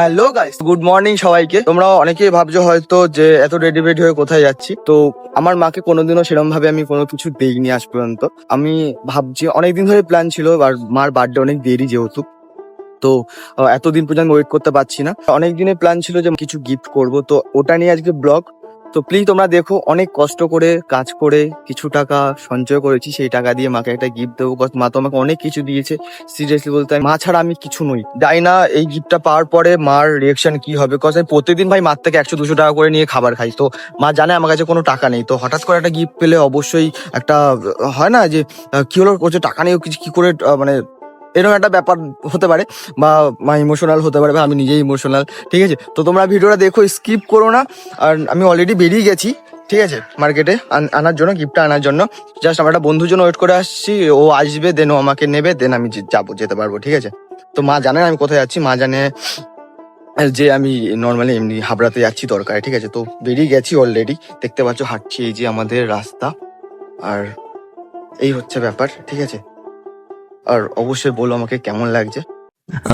Hello guys, good morning সবাইকে। তোমরা অনেকেই ভাবছো হয়তো যে এত রেডি বেডি হয়ে কোথায় যাচ্ছি। তো আমার মাকে কোনোদিনও সেরকম ভাবে আমি কোনো কিছু দেইনি আজ পর্যন্ত। আমি ভাবছি অনেকদিন ধরে প্ল্যান ছিল, আর মার বার্থডে অনেক দেরি যেহেতু, তো এতদিন পর্যন্ত ওয়েট করতে পারছি না। অনেক দিনের প্ল্যান ছিল যে কিছু গিফট করব, তো ওটা নিয়ে আজকে ব্লগ। তো প্লিজ তোমরা দেখো, অনেক কষ্ট করে কাজ করে কিছু টাকা সঞ্চয় করেছি, সেই টাকা দিয়ে মাকে একটা গিফট দেবো। মা তো আমাকে অনেক কিছু দিয়েছে, সিরিয়াসলি বলতে মা ছাড়া আমি কিছু নই। জানি না এই গিফটটা পাওয়ার পরে মার রিয়েকশন কি হবে, কজ আমি প্রত্যেকদিন ভাই মার থেকে 100-200 টাকা করে নিয়ে খাবার খাই। তো মা জানে আমার কাছে কোনো টাকা নেই, তো হঠাৎ করে একটা গিফট পেলে অবশ্যই একটা হয় না যে কি হলো, ও যে টাকা নেই কি করে মানে এরকম একটা ব্যাপার হতে পারে, বা মা ইমোশনাল হতে পারে, বা আমি নিজেই ইমোশনাল। ঠিক আছে, তো তোমরা ভিডিওটা দেখো, স্কিপ করো না। আর আমি অলরেডি বেরিয়ে গেছি, ঠিক আছে, মার্কেটে আনার জন্য, গিফটটা আনার জন্য। জাস্ট আমার একটা বন্ধুর জন্য ওয়েট করে আসছি, ও আসবে, দেন ও আমাকে নেবে, দেন আমি যেতে পারবো। ঠিক আছে, তো মা জানে আমি কোথায় যাচ্ছি, মা জানে যে আমি নর্মালি এমনি হাবড়াতে যাচ্ছি দরকারে। ঠিক আছে, তো বেরিয়ে গেছি অলরেডি, দেখতে পাচ্ছ হাঁটছি, এই যে আমাদের রাস্তা। আর এই হচ্ছে ব্যাপার, ঠিক আছে। আর অবশ্যই বলো আমাকে কেমন লাগছে।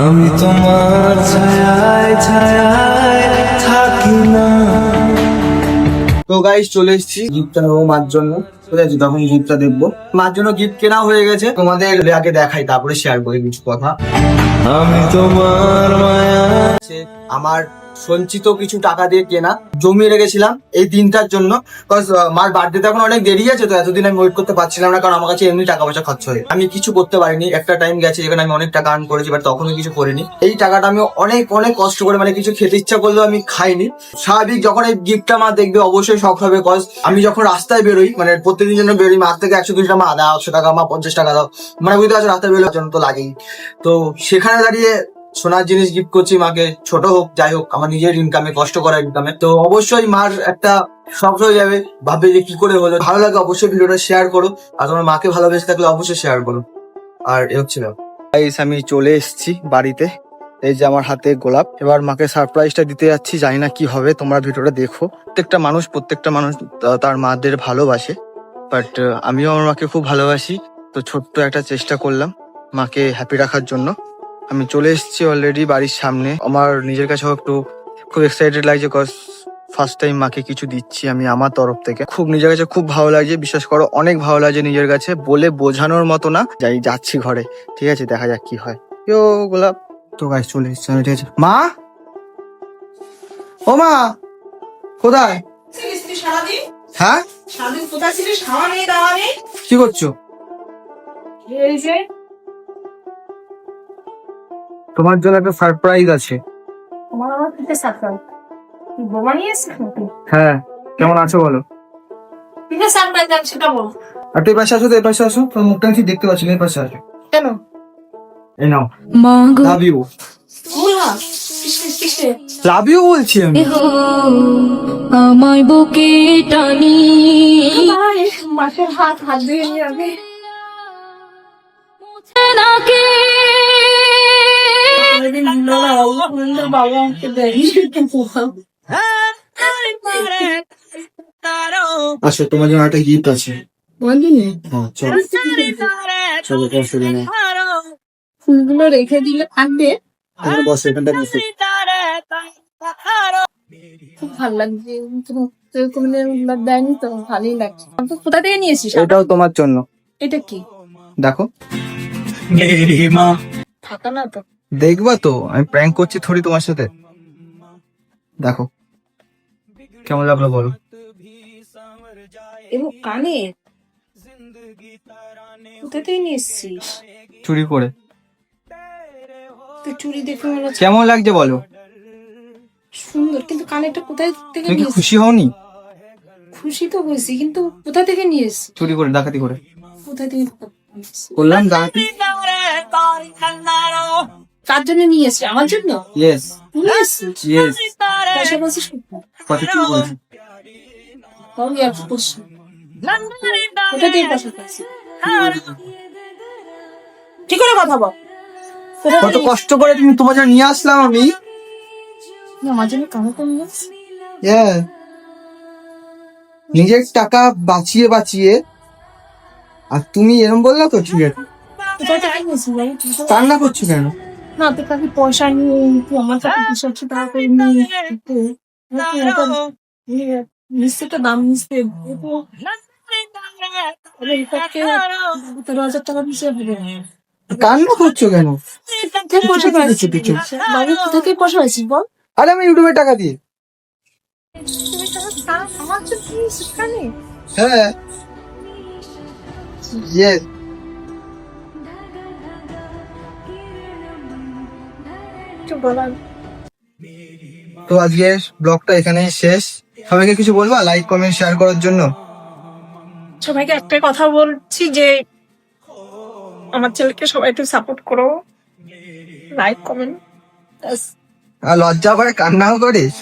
আমি তোমার ছায়ায় ছায়ায় থাকি না। তো গাইস, চলে এসেছি গিফটটা নেবো মার জন্য। ঠিক আছে, তখন গিফটটা দেখবো। মার জন্য গিফট কেনা হয়ে গেছে, তোমাদের আগে দেখাই, তারপরে শেয়ার করি কিছু কথা। আমি তোমার মায়া আমার সঞ্চিত কিছু টাকা দিয়ে কেনা, জমিয়ে রেখেছিলাম এই দিনটার জন্য। মার বার্থডে এখন অনেক দেরি আছে, তো এতদিন আমি ওয়েট করতে পারছিলাম না, কারণ আমার কাছে এমনি টাকা পয়সা খরচ হয়, আমি কিছু করতে পারিনি। একটা টাইম গেছে যেখানে আমি অনেক টাকা আর্ন করেছি, বাট তখনও কিছু করিনি। এই টাকাটা আমি অনেক অনেক কষ্ট করে, মানে কিছু খেতে ইচ্ছা করলেও আমি খাইনি। স্বাভাবিক যখন এই গিফটটা মা দেখবে অবশ্যই শখ হবে, কজ আমি যখন রাস্তায় বেরোই, মানে প্রত্যেকদিন জন্য বেরোই, মার থেকে 100-200 টাকা মা দাও, 100 টাকা মা, 50 টাকা দাও, মানে বুঝতে পারছো, রাস্তায় বেরোনোর জন্য তো লাগেই। তো সেখানে দাঁড়িয়ে সোনার জিনিস গিফট করছি মাকে, ছোট হোক যাই হোক, আমার নিজের ইনকামে, কষ্ট করা ইনকামে, তো অবশ্যই মার একটা শখ হয়ে যাবে, ভাববে যে কি করে হলো। ভালো লাগে অবশ্যই ভিডিওটা শেয়ার করো, আর তোমার মাকে ভালোবেসে থাকলে অবশ্যই শেয়ার করো। আর এ হচ্ছে আমি চলে এসেছি বাড়িতে, এই যে আমার হাতে গোলাপ। এবার মাকে সারপ্রাইজটা দিতে যাচ্ছি, জানি না কি হবে, তোমরা ভিডিওটা দেখো। প্রত্যেকটা মানুষ তার মাদের ভালোবাসে, বাট আমিও আমার মাকে খুব ভালোবাসি। তো ছোট্ট একটা চেষ্টা করলাম মাকে হ্যাপি রাখার জন্য। আমি চলে এসেছি অলরেডি বাড়ির সামনে। আমার নিজের কাছেও একটু খুব এক্সাইটেড লাগছে, কজ ফার্স্ট টাইম মাকে কিছু দিচ্ছি আমি আমার তরফ থেকে। খুব নিজের কাছে খুব ভালো লাগছে, বিশ্বাস করো, অনেক ভালো লাগছে নিজের কাছে, বলে বোঝানোর মতো না। যাচ্ছি ঘরে, ঠিক আছে, দেখা যাক কি হয়। গোলাপ তো গাছ চলে এসছে আমি, ঠিক আছে। মা, ও মা, কোথায়? হ্যাঁ, কি করছো? তোমার জন্য একটা সারপ্রাইজ আছে। হ্যাঁ, কেমন আছো বলো? আর তুই পাশে আসো, তো এই পাশে আসো, তোমার মুখটা আমি ঠিক দেখতে পাচ্ছি না, এই পাশে আসো। কেন? এই নাও, লাভ ইউ। লাভ ইউ বলছি আমি। আমার বুকে টানি মাসের হাত দিয়ে যাবে নাকি বাবা আমাকে দেয়। আসো, তোমার জন্য একটা গিফট আছে। হ্যাঁ, চলো চলো, বসো এখানে। ফুলগুলো রেখে দিলে থাকবে, এখানে বসো, এখানটা বসো। খুব ভালো লাগছে। দেয়নি তো, ভালোই লাগছে। কোথা থেকে নিয়েছিস? এটাও তোমার জন্য। এটা কি? দেখো, থাকা না তো। দেখবা তো, আমি প্র্যাঙ্ক করছি থোড়ি তোমার সাথে। দেখো কেমন লাগলো বলো। এবং কানে কোথা থেকে নিয়ে এসছিস? চুরি করে। তুই চুরি দেখে মনে হচ্ছে কেমন লাগছে বলো? সুন্দর, কিন্তু কানেরটা কোথায় থেকে তুমি কি নিয়ে এসছিস? খুশি হওনি? খুশি তো হয়েছি, কিন্তু কোথা থেকে নিয়ে এসছিস? চুরি করে, ডাকাতি করে কোথা থেকে নিয়ে এসছিস? করলাম ডাকাতি। কার জন্য নিয়ে এসছিস? আমার জন্য ইয়েস নিয়ে এসছিস? ইয়েস। পয়সা পাচ্ছিস কোথায়? কত চুরি করেছি? আমি আর করছি কোথা থেকে পয়সা পাচ্ছিস? ঠিক করে কথা বল। কোথা কত থেকে কষ্ট করে তুমি তোমার জন্য নিয়ে আসলাম আমি। নিয়ে আমার জন্য কামাতে নিয়ে এসছিস? হ্যাঁ, নিজের টাকা বাঁচিয়ে বাঁচিয়ে, আর তুমি এরকম বললা তো, ঠিক আছে। কোথা থেকে নিয়েছিস ভাই? কান্না করছো কেন? না তোর কাছে পয়সা নেই, তুই আমার কাছে 200 টাকা করে নিয়ে মিষ্টিটা দাম মিশতে 17,000 টাকা দিতে হবে। কান্না করছো কেন? কোথা থেকে পয়সা পাইছিস? বাড়ি কোথা থেকে পয়সা পাইছিস বল? আরে আমি ইউটিউবের টাকা দিয়ে। আমার তো কি শিক্ষা নেই। হ্যাঁ ইয়েস। কিছু বলার তো আজকের ব্লগটা এখানেই শেষ। সবাইকে কিছু বলবা লাইক কমেন্ট শেয়ার করার জন্য? সবাইকে একটাই কথা বলছি যে আমার ছেলেকে সবাই একটু সাপোর্ট করো, লাইক কমেন্ট। আর লজ্জা করে কান্নাও করিস?